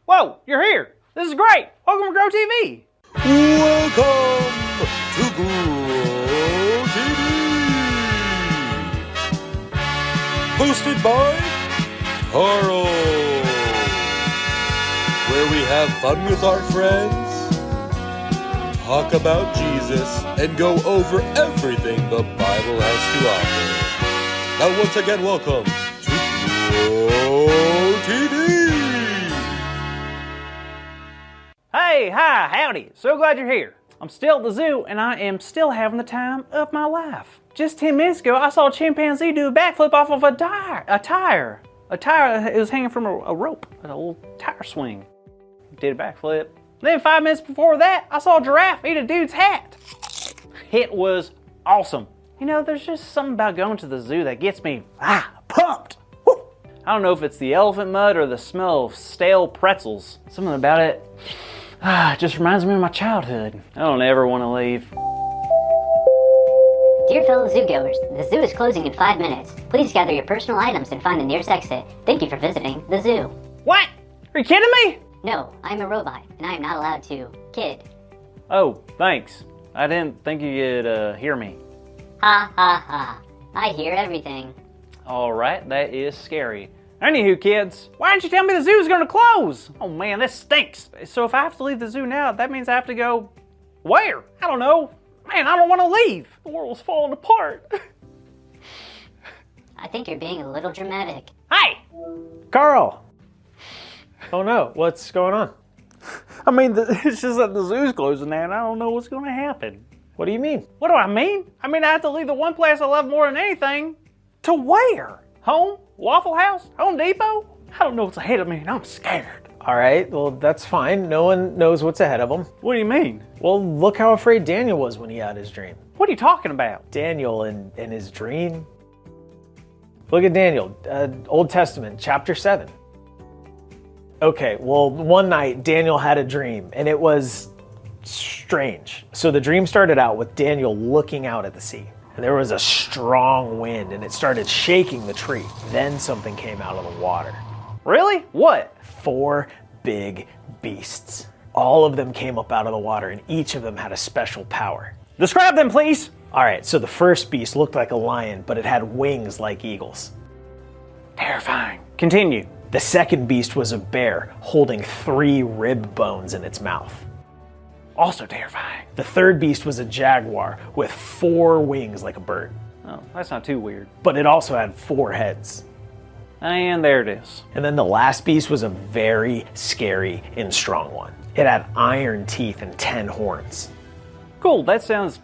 Whoa, you're here. This is great. Welcome to Grow TV. Welcome to Grow TV. Hosted by Carl. Where we have fun with our friends, talk about Jesus, and go over everything the Bible has to offer. Now once again, welcome to Grow TV. Hey, hi, howdy. So glad you're here. I'm still at the zoo and I am still having the time of my life. Just 10 minutes ago, I saw a chimpanzee do a backflip off of a tire. A tire that was hanging from a rope, a little tire swing. Did a backflip. Then 5 minutes before that, I saw a giraffe eat a dude's hat. It was awesome. You know, there's just something about going to the zoo that gets me pumped. Woo! I don't know if it's the elephant mud or the smell of stale pretzels. Something about it just reminds me of my childhood. I don't ever want to leave. Dear fellow zoogoers, the zoo is closing in 5 minutes. Please gather your personal items and find the nearest exit. Thank you for visiting the zoo. What? Are you kidding me? No, I am a robot, and I am not allowed to kid. Oh, thanks. I didn't think you could hear me. Ha ha ha. I hear everything. Alright, that is scary. Anywho, kids, why didn't you tell me the zoo is going to close? Oh man, this stinks. So if I have to leave the zoo now, that means I have to go where? I don't know. Man, I don't want to leave. The world's falling apart. I think you're being a little dramatic. Hey! Carl! Oh no, what's going on? I mean, it's just that the zoo's closing now and I don't know what's going to happen. What do you mean? What do I mean? I mean, I have to leave the one place I love more than anything. To where? Home? Waffle House? Home Depot? I don't know what's ahead of me and I'm scared. All right, well, that's fine. No one knows what's ahead of them. What do you mean? Well, look how afraid Daniel was when he had his dream. What are you talking about? Daniel in his dream. Look at Daniel, Old Testament, chapter 7. Okay, well, one night Daniel had a dream and it was strange. So the dream started out with Daniel looking out at the sea. And there was a strong wind and it started shaking the tree. Then something came out of the water. Really? What? 4 big beasts. All of them came up out of the water and each of them had a special power. Describe them, please. All right, so the first beast looked like a lion, but it had wings like eagles. Terrifying. Continue. The second beast was a bear holding 3 rib bones in its mouth. Also terrifying. The third beast was a jaguar with 4 wings like a bird. Oh, that's not too weird. But it also had 4 heads. And there it is. And then the last beast was a very scary and strong one. It had iron teeth and 10 horns. Cool, that sounds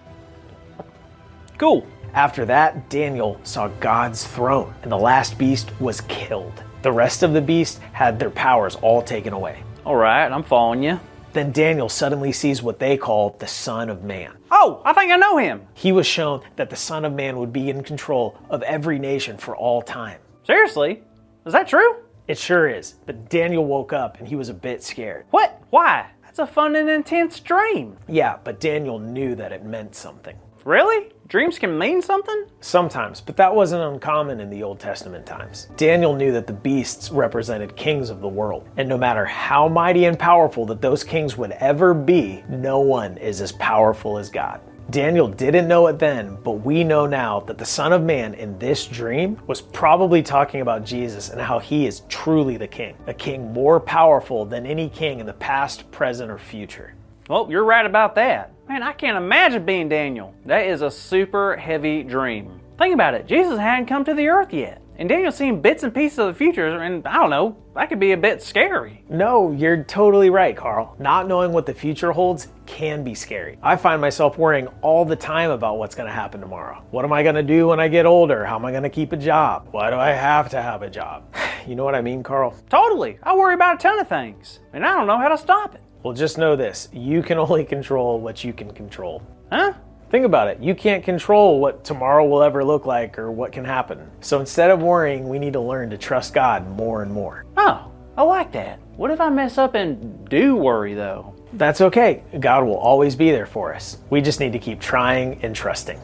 cool. After that, Daniel saw God's throne, and the last beast was killed. The rest of the beasts had their powers all taken away. All right, I'm following you. Then Daniel suddenly sees what they call the Son of Man. Oh, I think I know him. He was shown that the Son of Man would be in control of every nation for all time. Seriously? Is that true? It sure is, but Daniel woke up and he was a bit scared. What? Why? That's a fun and intense dream. Yeah, but Daniel knew that it meant something. Really? Dreams can mean something? Sometimes, but that wasn't uncommon in the Old Testament times. Daniel knew that the beasts represented kings of the world, and no matter how mighty and powerful that those kings would ever be, no one is as powerful as God. Daniel didn't know it then, but we know now that the Son of Man in this dream was probably talking about Jesus and how he is truly the king, a king more powerful than any king in the past, present, or future. Well, you're right about that. Man, I can't imagine being Daniel. That is a super heavy dream. Think about it. Jesus hadn't come to the earth yet. And Daniel's seeing bits and pieces of the future, and I don't know, that could be a bit scary. No, you're totally right, Carl. Not knowing what the future holds can be scary. I find myself worrying all the time about what's going to happen tomorrow. What am I going to do when I get older? How am I going to keep a job? Why do I have to have a job? You know what I mean, Carl? Totally. I worry about a ton of things, and I don't know how to stop it. Well, just know this. You can only control what you can control. Huh? Think about it. You can't control what tomorrow will ever look like or what can happen. So instead of worrying, we need to learn to trust God more and more. Oh, I like that. What if I mess up and do worry, though? That's okay. God will always be there for us. We just need to keep trying and trusting.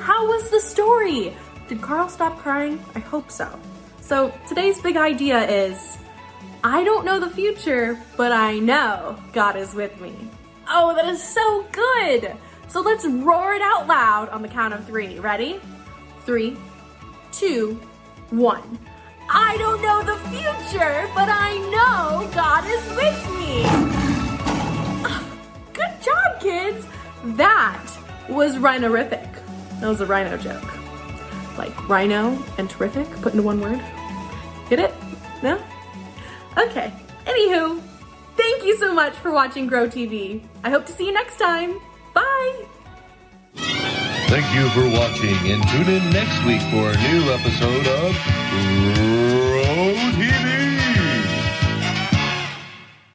how was the story? Did Carl stop crying? I hope so. So today's big idea is, I don't know the future, but I know God is with me. Oh, that is so good. So let's roar it out loud on the count of 3. Ready? 3, 2, 1. I don't know the future, but I know God is with me. Good job, kids. That was rhinorific. That was a rhino joke. Like rhino and terrific put into one word. Get it? No? Okay. Anywho, thank you so much for watching Grow TV. I hope to see you next time. Bye. Thank you for watching, and tune in next week for a new episode of Grow TV.